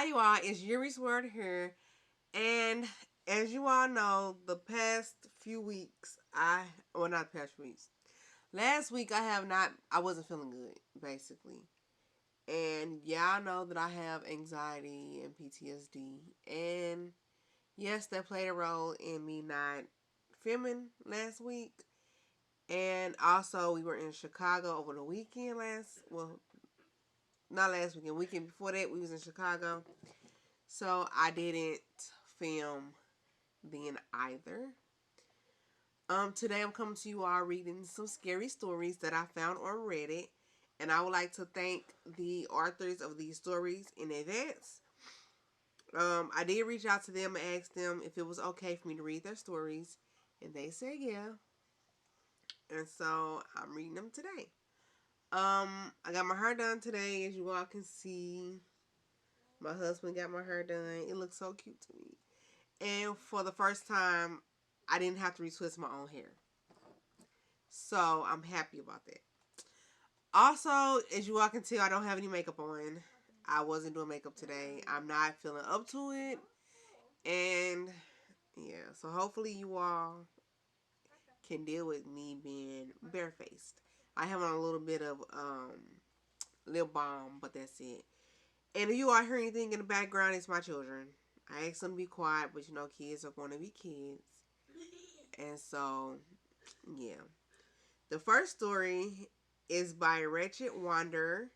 Hi, you all. It's Yuri's Word here. And as you all know, the past few weeks, well, not the past few weeks. Last week, I wasn't feeling good, basically. And y'all know that I have anxiety and PTSD. And yes, that played a role in me not filming last week. And also, we were in Chicago over the weekend not last weekend, weekend before that, we was in Chicago. So I didn't film then either. Today I'm coming to you all reading some scary stories that I found on Reddit, and I would like to thank the authors of these stories in advance. I did reach out to them and ask them if it was okay for me to read their stories, and they said yeah. And so I'm reading them today. I got my hair done today, as you all can see. My husband got my hair done. It looks so cute to me. And for the first time, I didn't have to retwist my own hair. So I'm happy about that. Also, as you all can tell, I don't have any makeup on. I wasn't doing makeup today. I'm not feeling up to it. And yeah, so hopefully you all can deal with me being barefaced. I have on a little bit of lip balm, but that's it. And if you all hear anything in the background, it's my children. I asked them to be quiet, but you know, kids are going to be kids. And so, yeah. The first story is by Wretched Wanderer,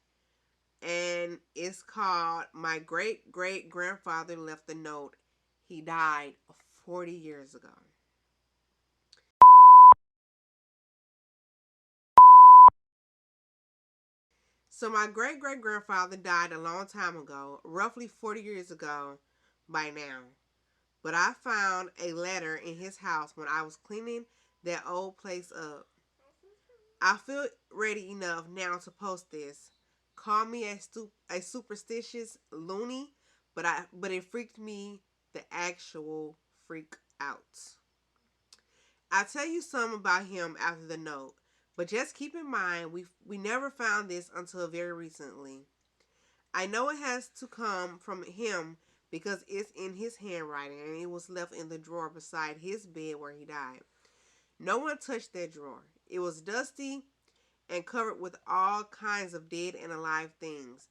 and it's called My Great Great Grandfather Left a Note. He died 40 years ago. So, my great great grandfather died a long time ago, roughly 40 years ago by now. But I found a letter in his house when I was cleaning that old place up. I feel ready enough now to post this. Call me a superstitious loony, but it freaked me the actual freak out. I'll tell you some about him after the note, but just keep in mind we never found this until very recently. I know it has to come from him because it's in his handwriting and it was left in the drawer beside his bed where he died. No one touched that drawer. It was dusty and covered with all kinds of dead and alive things.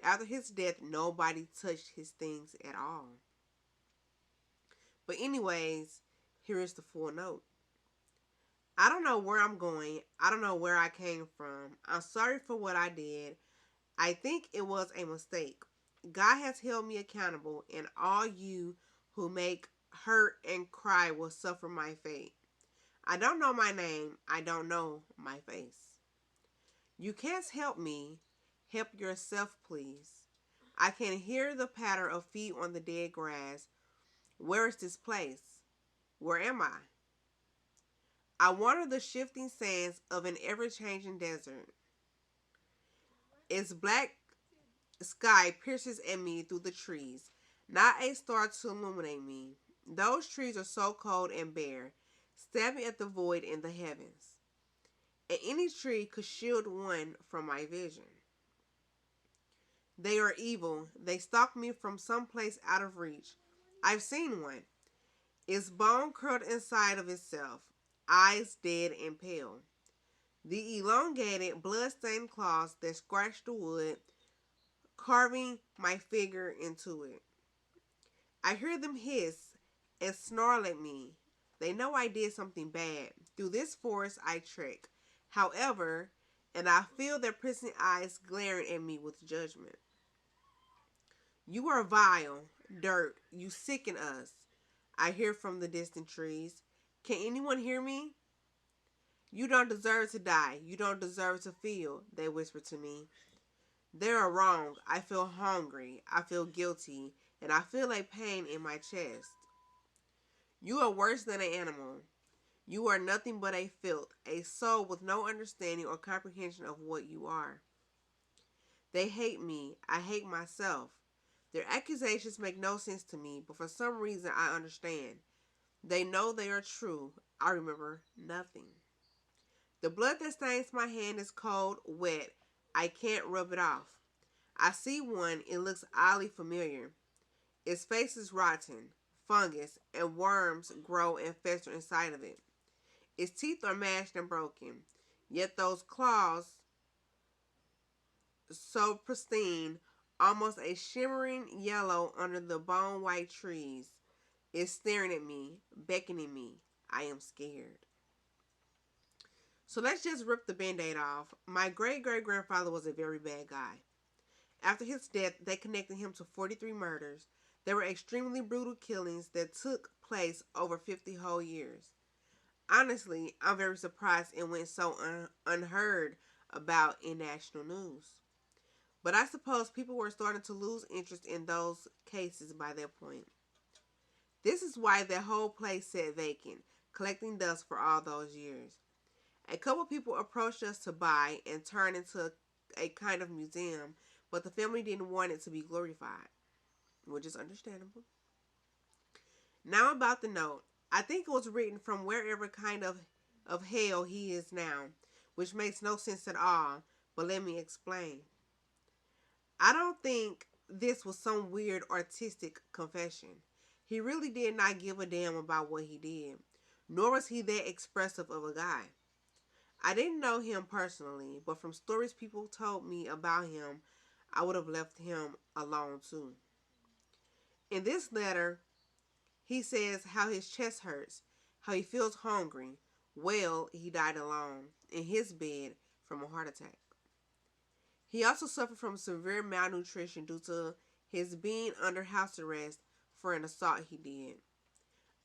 After his death, nobody touched his things at all. But anyways, here is the full note. I don't know where I'm going. I don't know where I came from. I'm sorry for what I did. I think it was a mistake. God has held me accountable, and all you who make hurt and cry will suffer my fate. I don't know my name. I don't know my face. You can't help me. Help yourself, please. I can hear the patter of feet on the dead grass. Where is this place? Where am I? I wander the shifting sands of an ever-changing desert. Its black sky pierces at me through the trees. Not a star to illuminate me. Those trees are so cold and bare, stabbing at the void in the heavens. And any tree could shield one from my vision. They are evil. They stalk me from some place out of reach. I've seen one. Its bone curled inside of itself, eyes dead and pale. The elongated, blood-stained claws that scratch the wood, carving my figure into it. I hear them hiss and snarl at me. They know I did something bad. Through this forest I trek. However, and I feel their prissing eyes glaring at me with judgment. You are vile, dirt. You sicken us. I hear from the distant trees. Can anyone hear me? You don't deserve to die. You don't deserve to feel, they whisper to me. They are wrong. I feel hungry. I feel guilty. And I feel a pain in my chest. You are worse than an animal. You are nothing but a filth, a soul with no understanding or comprehension of what you are. They hate me. I hate myself. Their accusations make no sense to me, but for some reason I understand. They know they are true. I remember nothing. The blood that stains my hand is cold, wet. I can't rub it off. I see one. It looks oddly familiar. Its face is rotten. Fungus and worms grow and fester inside of it. Its teeth are mashed and broken. Yet those claws, so pristine, almost a shimmering yellow under the bone white trees, is staring at me, beckoning me. I am scared. So let's just rip the band-aid off. My great-great-grandfather was a very bad guy. After his death, they connected him to 43 murders. They were extremely brutal killings that took place over 50 whole years. Honestly, I'm very surprised it went so unheard about in national news. But I suppose people were starting to lose interest in those cases by that point. This is why the whole place sat vacant, collecting dust for all those years. A couple people approached us to buy and turn into a kind of museum, but the family didn't want it to be glorified, which is understandable. Now about the note. I think it was written from wherever kind of hell he is now, which makes no sense at all, but let me explain. I don't think this was some weird artistic confession. He really did not give a damn about what he did, nor was he that expressive of a guy. I didn't know him personally, but from stories people told me about him, I would have left him alone too. In this letter, he says how his chest hurts, how he feels hungry. Well, he died alone, in his bed, from a heart attack. He also suffered from severe malnutrition due to his being under house arrest for an assault he did.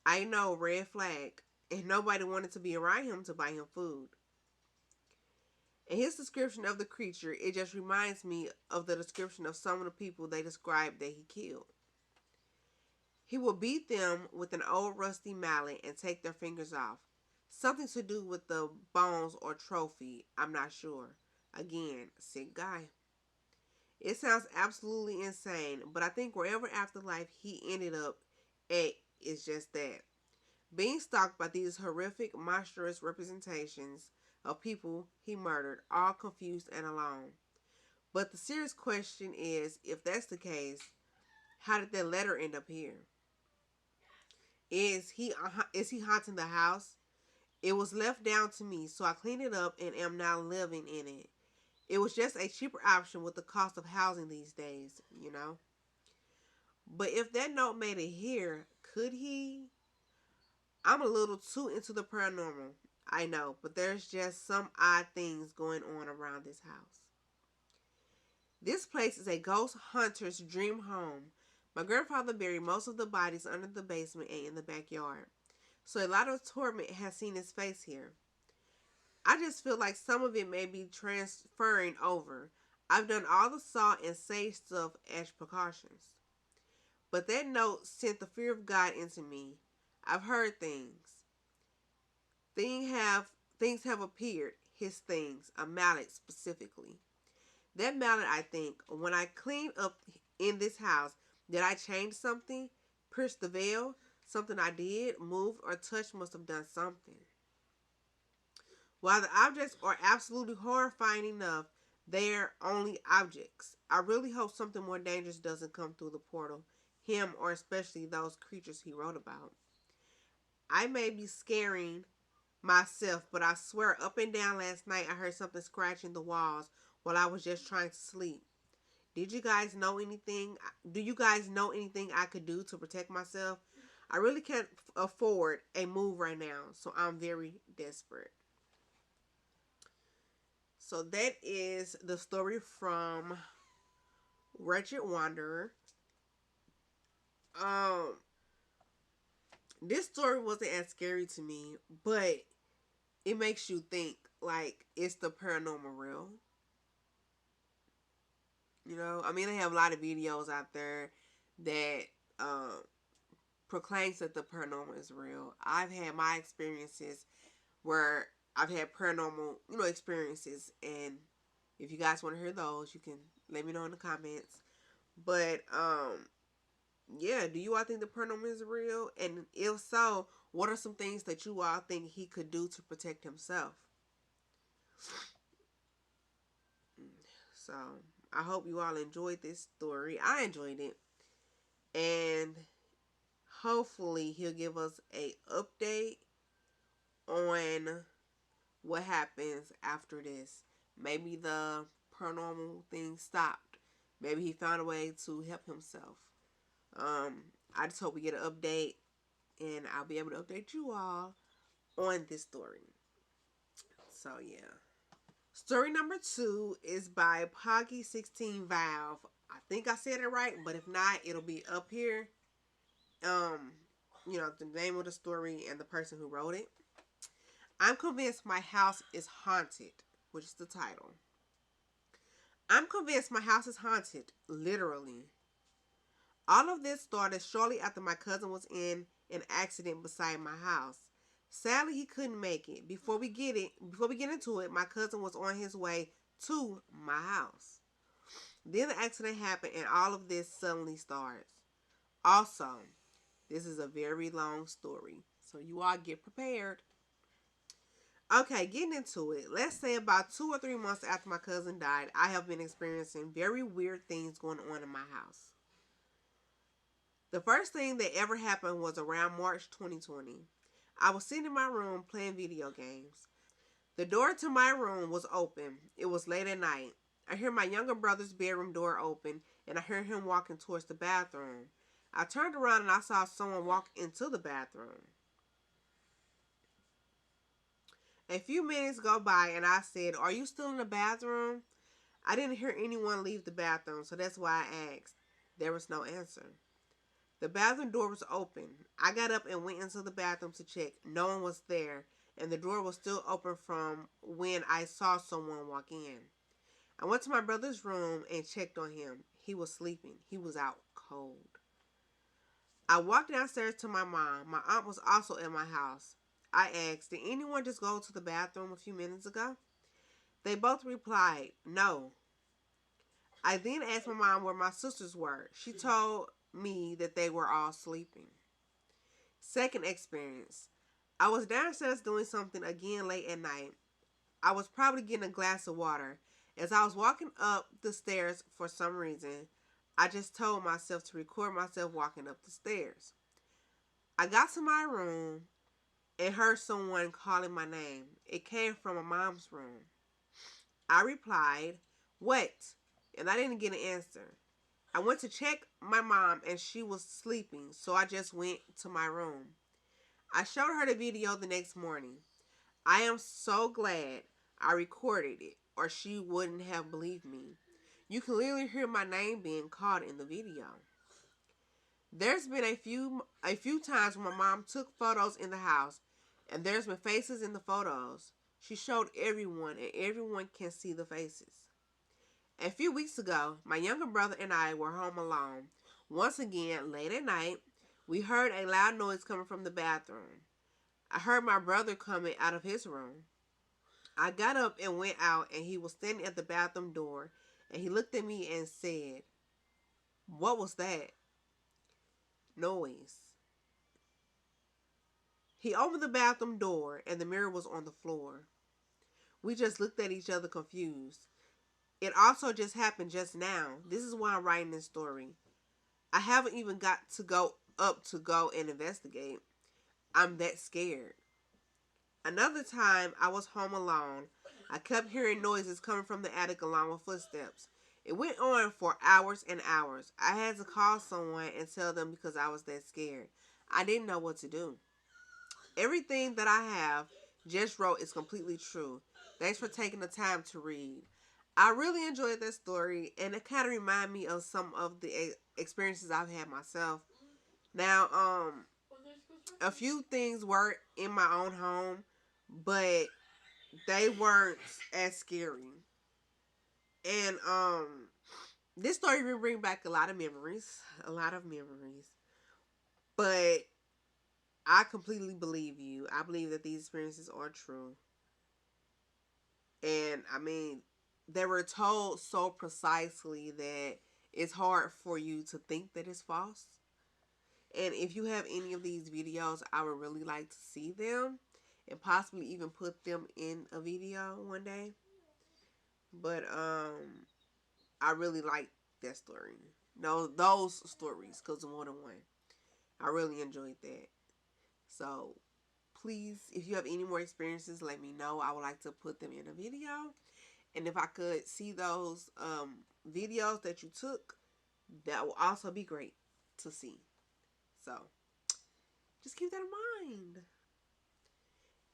I know, red flag, and nobody wanted to be around him to buy him food. In his description of the creature, it just reminds me of the description of some of the people they described that he killed. He will beat them with an old rusty mallet and take their fingers off. Something to do with the bones or trophy, I'm not sure. Again, sick guy. It sounds absolutely insane, but I think wherever afterlife he ended up at is just that. Being stalked by these horrific, monstrous representations of people he murdered, all confused and alone. But the serious question is, if that's the case, how did that letter end up here? Is he haunting the house? It was left down to me, so I cleaned it up and am now living in it. It was just a cheaper option with the cost of housing these days, you know. But if that note made it here, could he? I'm a little too into the paranormal, I know, but there's just some odd things going on around this house. This place is a ghost hunter's dream home. My grandfather buried most of the bodies under the basement and in the backyard, so a lot of torment has seen his face here. I just feel like some of it may be transferring over. I've done all the salt and sage stuff as precautions. But that note sent the fear of God into me. I've heard things. Things have appeared. His things. A mallet specifically. That mallet, I think, when I cleaned up in this house, did I change something? Pierce the veil? Something I did, moved, or touched must have done something. While the objects are absolutely horrifying enough, they're only objects. I really hope something more dangerous doesn't come through the portal. Him, or especially those creatures he wrote about. I may be scaring myself, but I swear up and down last night I heard something scratching the walls while I was just trying to sleep. Did you guys know anything? Do you guys know anything I could do to protect myself? I really can't afford a move right now, so I'm very desperate. So that is the story from Wretched Wanderer. Um, this story wasn't as scary to me, but it makes you think, like, is the paranormal real? You know, I mean, they have a lot of videos out there that proclaims that the paranormal is real. I've had my experiences where I've had paranormal, experiences, and if you guys want to hear those, you can let me know in the comments. But yeah, do you all think the paranormal is real? And if so, what are some things that you all think he could do to protect himself? So I hope you all enjoyed this story. I enjoyed it. And hopefully he'll give us a update on what happens after this. Maybe the paranormal thing stopped. Maybe he found a way to help himself. I just hope we get an update and I'll be able to update you all on this story. So yeah. Story number 2 is by 𝐂𝐎𝐍𝐶. I think I said it right, but if not, it'll be up here. The name of the story and the person who wrote it. I'm convinced my house is haunted, which is the title. I'm convinced my house is haunted, literally. All of this started shortly after my cousin was in an accident beside my house. Sadly, he couldn't make it. Before we get into it, my cousin was on his way to my house. Then the accident happened and all of this suddenly starts. Also, this is a very long story, so you all get prepared. Okay, getting into it. Let's say about 2 or 3 months after my cousin died, I have been experiencing very weird things going on in my house. The first thing that ever happened was around March 2020. I was sitting in my room playing video games. The door to my room was open. It was late at night. I hear my younger brother's bedroom door open, and I hear him walking towards the bathroom. I turned around and I saw someone walk into the bathroom. A few minutes go by and I said, "Are you still in the bathroom?" I didn't hear anyone leave the bathroom, so that's why I asked. There was no answer. The bathroom door was open. I got up and went into the bathroom to check. No one was there, and the door was still open from when I saw someone walk in. I went to my brother's room and checked on him. He was sleeping. He was out cold. I walked downstairs to my mom. My aunt was also in my house. I asked, "Did anyone just go to the bathroom a few minutes ago?" They both replied, "No." I then asked my mom where my sisters were. She told me that they were all sleeping. Second experience. I was downstairs doing something again late at night. I was probably getting a glass of water. As I was walking up the stairs for some reason, I just told myself to record myself walking up the stairs. I got to my room and heard someone calling my name. It came from my mom's room. I replied, "What?" And I didn't get an answer. I went to check my mom and she was sleeping, so I just went to my room. I showed her the video the next morning. I am so glad I recorded it, or she wouldn't have believed me. You can literally hear my name being called in the video. There's been a few times when my mom took photos in the house, and there's been faces in the photos. She showed everyone, and everyone can see the faces. A few weeks ago, my younger brother and I were home alone. Once again, late at night, we heard a loud noise coming from the bathroom. I heard my brother coming out of his room. I got up and went out, and he was standing at the bathroom door, and he looked at me and said, "What was that noise?" He opened the bathroom door, and the mirror was on the floor. We just looked at each other confused. It also just happened just now. This is why I'm writing this story. I haven't even got to go up to go and investigate. I'm that scared. Another time, I was home alone. I kept hearing noises coming from the attic along with footsteps. It went on for hours and hours. I had to call someone and tell them because I was that scared. I didn't know what to do. Everything that I have just wrote is completely true. Thanks for taking the time to read. I really enjoyed that story, and it kind of reminded me of some of the experiences I've had myself. Now, a few things were in my own home, but they weren't as scary. And this story will bring back a lot of memories, But I completely believe you. I believe that these experiences are true. And I mean, they were told so precisely that it's hard for you to think that it's false. And if you have any of these videos, I would really like to see them and possibly even put them in a video one day. But I really like that story. No, those stories, because more than one. I really enjoyed that. So please, if you have any more experiences, let me know. I would like to put them in a video. And if I could see those videos that you took, that will also be great to see. So just keep that in mind.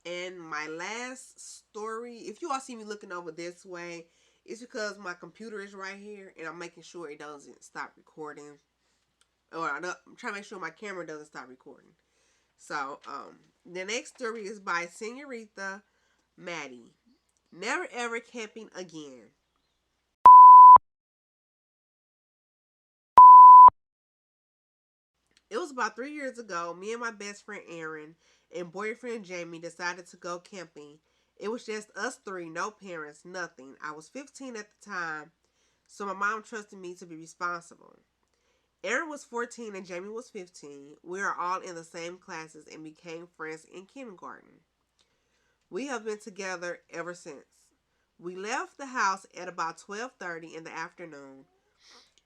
And my last story, if you all see me looking over this way, it's because my computer is right here and I'm making sure it doesn't stop recording. Or I'm trying to make sure my camera doesn't stop recording. So, the next story is by Senorita Maddie. Never ever camping again. It was about 3 years ago. Me and my best friend Aaron and boyfriend Jamie decided to go camping. It was just us three, no parents, nothing. I was 15 at the time, so my mom trusted me to be responsible. Aaron was 14 and Jamie was 15. We are all in the same classes and became friends in kindergarten. We have been together ever since. We left the house at about 12:30 in the afternoon.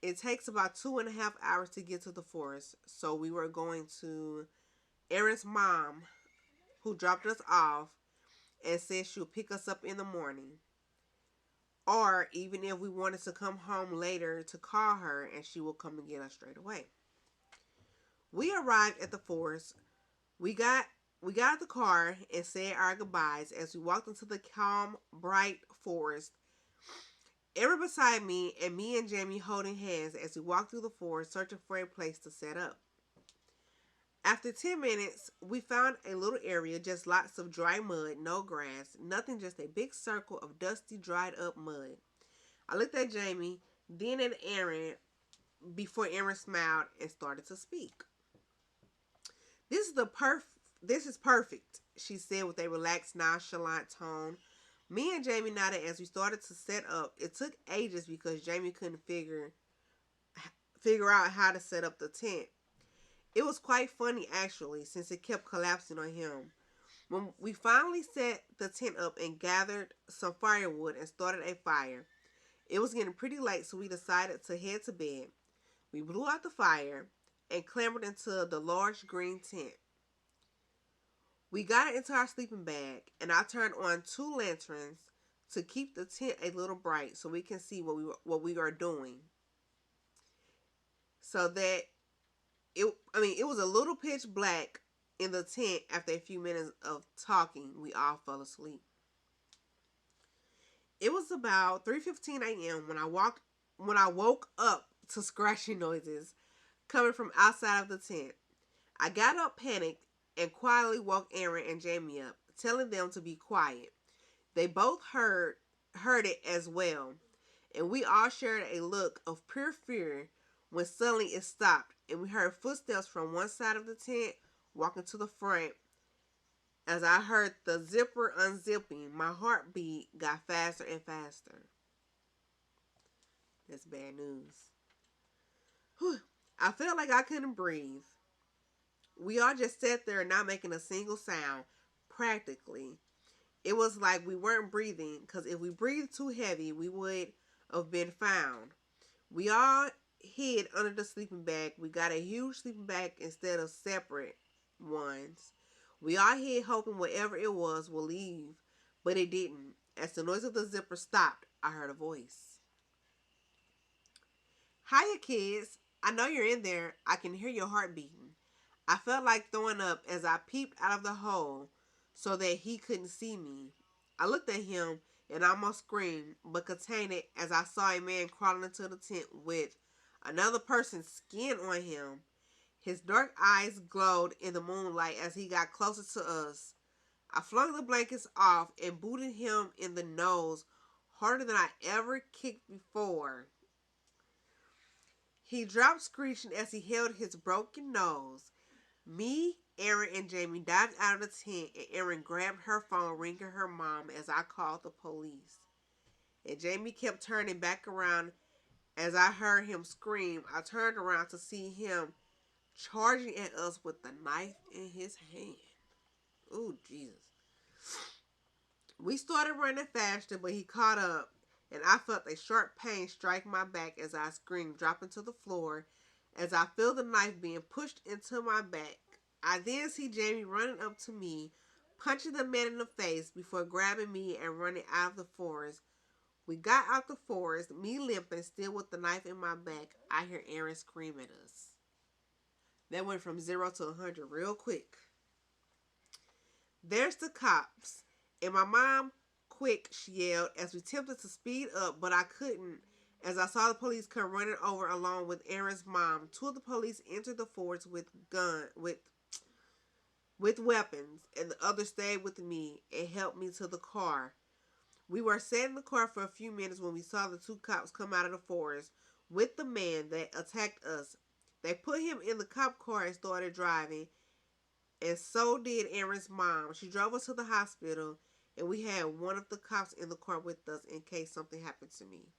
It takes about 2.5 hours to get to the forest, so we were going to Aaron's mom, who dropped us off and said she'll pick us up in the morning. Or even if we wanted to come home later, to call her and she will come and get us straight away. We arrived at the forest. We got out the car and said our goodbyes as we walked into the calm, bright forest. Aaron beside me and Jamie holding hands as we walked through the forest searching for a place to set up. After 10 minutes, we found a little area, just lots of dry mud, no grass, nothing, just a big circle of dusty, dried up mud. I looked at Jamie, then at Aaron, before Aaron smiled and started to speak. This is perfect, she said with a relaxed, nonchalant tone. Me and Jamie nodded as we started to set up. It took ages because Jamie couldn't figure out how to set up the tent. It was quite funny, actually, since it kept collapsing on him. When we finally set the tent up and gathered some firewood and started a fire, it was getting pretty late, so we decided to head to bed. We blew out the fire and clambered into the large green tent. We got into our sleeping bag, and I turned on 2 lanterns to keep the tent a little bright so we can see what we are doing. So that it was a little pitch black in the tent. After a few minutes of talking, we all fell asleep. It was about 3:15 a.m. when I woke up to scratching noises coming from outside of the tent. I got up panicked and quietly woke Aaron and Jamie up, telling them to be quiet. They both heard it as well, and we all shared a look of pure fear when suddenly it stopped, and we heard footsteps from one side of the tent walking to the front. As I heard the zipper unzipping, my heartbeat got faster and faster. That's bad news. Whew. I felt like I couldn't breathe. We all just sat there not making a single sound, practically. It was like we weren't breathing, because if we breathed too heavy, we would have been found. We all hid under the sleeping bag. We got a huge sleeping bag instead of separate ones. We all hid hoping whatever it was will leave, but it didn't. As the noise of the zipper stopped, I heard a voice. Hiya, kids. I know you're in there. I can hear your heart beating. I felt like throwing up as I peeped out of the hole so that he couldn't see me. I looked at him and almost screamed, but contained it as I saw a man crawling into the tent with another person's skin on him. His dark eyes glowed in the moonlight as he got closer to us. I flung the blankets off and booted him in the nose harder than I ever kicked before. He dropped screeching as he held his broken nose. Me, Aaron, and Jamie dived out of the tent, and Aaron grabbed her phone, ringing her mom as I called the police. And Jamie kept turning back around as I heard him scream. I turned around to see him charging at us with the knife in his hand. Oh, Jesus. We started running faster, but he caught up, and I felt a sharp pain strike my back as I screamed, dropping to the floor as I feel the knife being pushed into my back. I then see Jamie running up to me, punching the man in the face before grabbing me and running out of the forest. We got out the forest, me limping, still with the knife in my back. I hear Aaron scream at us. That went from 0 to 100 real quick. There's the cops. And my mom, quick, she yelled as we attempted to speed up, but I couldn't as I saw the police come running over along with Aaron's mom. Two of the police entered the forest with weapons, and the other stayed with me and helped me to the car. We were sat in the car for a few minutes when we saw the two cops come out of the forest with the man that attacked us. They put him in the cop car and started driving, and so did Aaron's mom. She drove us to the hospital, and we had one of the cops in the car with us in case something happened to me.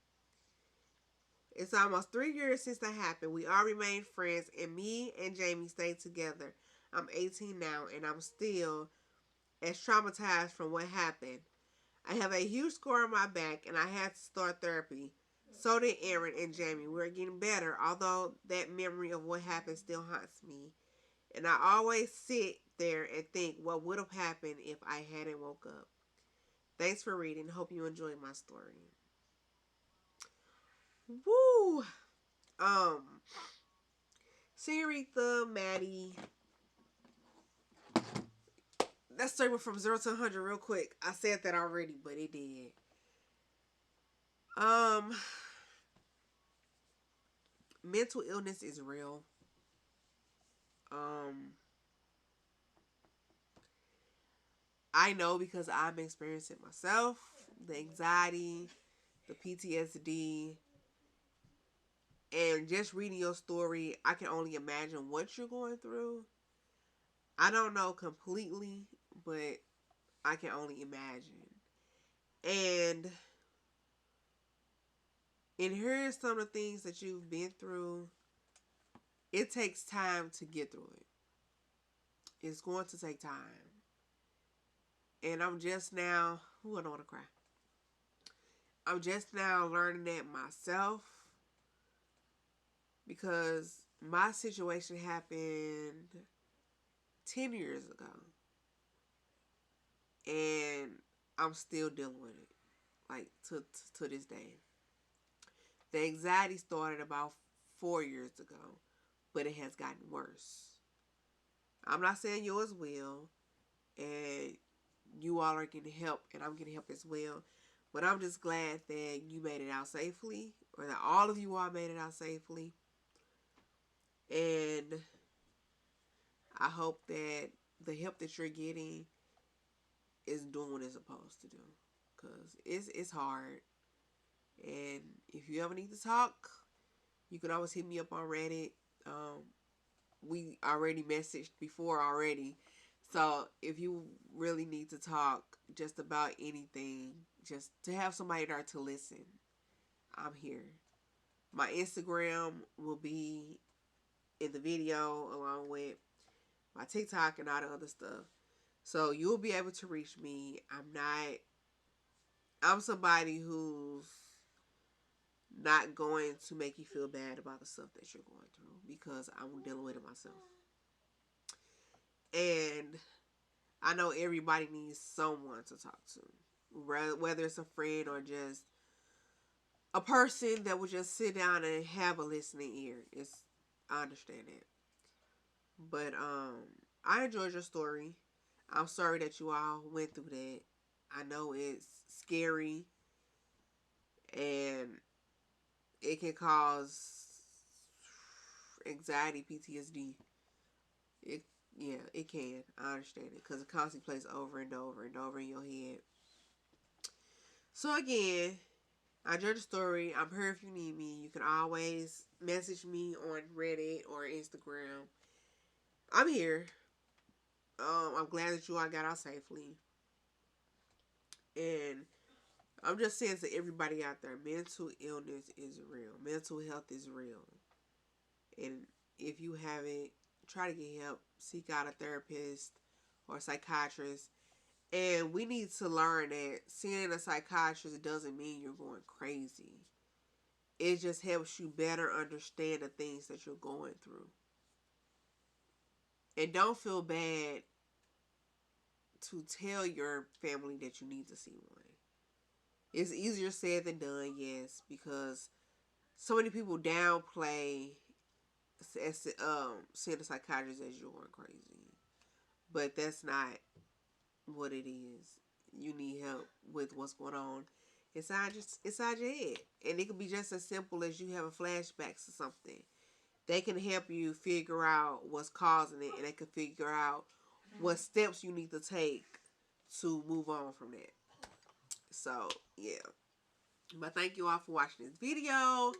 It's almost 3 years since that happened. We all remained friends, and me and Jamie stayed together. I'm 18 now, and I'm still as traumatized from what happened. I have a huge scar on my back, and I had to start therapy. So did Aaron and Jamie. We're getting better, although that memory of what happened still haunts me. And I always sit there and think what would have happened if I hadn't woke up. Thanks for reading. Hope you enjoyed my story. Woo! Senorita Maddie. That story went from 0 to 100 real quick. I said that already, but it did. Mental illness is real. I know because I'm experiencing it myself. The anxiety, the PTSD, and just reading your story, I can only imagine what you're going through. I don't know completely, but I can only imagine. And in hearing some of the things that you've been through, it takes time to get through it. It's going to take time. And I'm just now, I don't want to cry. I'm just now learning that myself, because my situation happened 10 years ago. And I'm still dealing with it, like to this day. The anxiety started about 4 years ago, but it has gotten worse. I'm not saying yours will, and you all are getting help, and I'm getting help as well. But I'm just glad that you made it out safely, or that all of you all made it out safely. And I hope that the help that you're getting is doing what it's supposed to do, because it's hard. And if you ever need to talk, you can always hit me up on Reddit. We already messaged before already. So if you really need to talk just about anything, just to have somebody there to listen, I'm here. My Instagram will be in the video along with my TikTok and all the other stuff. So you'll be able to reach me. I'm somebody who's not going to make you feel bad about the stuff that you're going through, because I'm dealing with it myself. And I know everybody needs someone to talk to, whether it's a friend or just a person that would just sit down and have a listening ear. I understand it. But I enjoyed your story. I'm sorry that you all went through that. I know it's scary, and it can cause anxiety, PTSD. It can. I understand it, because it constantly plays over and over and over in your head. So again, I enjoyed the story. I'm here if you need me. You can always message me on Reddit or Instagram. I'm here. I'm glad that you all got out safely. And I'm just saying to everybody out there, mental illness is real. Mental health is real. And if you haven't, try to get help. Seek out a therapist or a psychiatrist. And we need to learn that seeing a psychiatrist doesn't mean you're going crazy. It just helps you better understand the things that you're going through. And don't feel bad to tell your family that you need to see one. It's easier said than done, yes, because so many people downplay seeing a psychiatrist as you're going crazy. But that's not what it is. You need help with what's going on inside your head. And it can be just as simple as you having flashbacks or something. They can help you figure out what's causing it, and they can figure out what steps you need to take to move on from that. So, yeah. But thank you all for watching this video.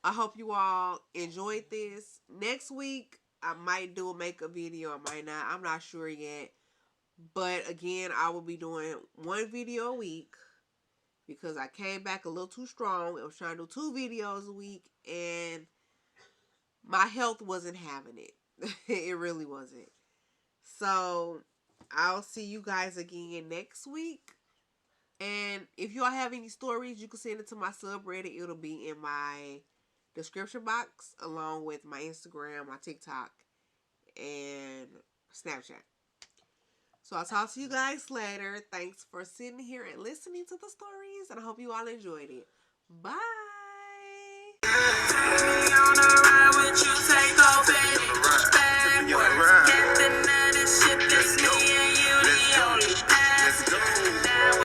I hope you all enjoyed this. Next week, I might do a makeup video. I might not. I'm not sure yet. But again, I will be doing one video a week because I came back a little too strong. I was trying to do 2 videos a week, and my health wasn't having it. It really wasn't. So, I'll see you guys again next week. And if y'all have any stories, you can send it to my subreddit. It'll be in my description box along with my Instagram, my TikTok, and Snapchat. So I'll talk to you guys later. Thanks for sitting here and listening to the stories, and I hope you all enjoyed it. Bye.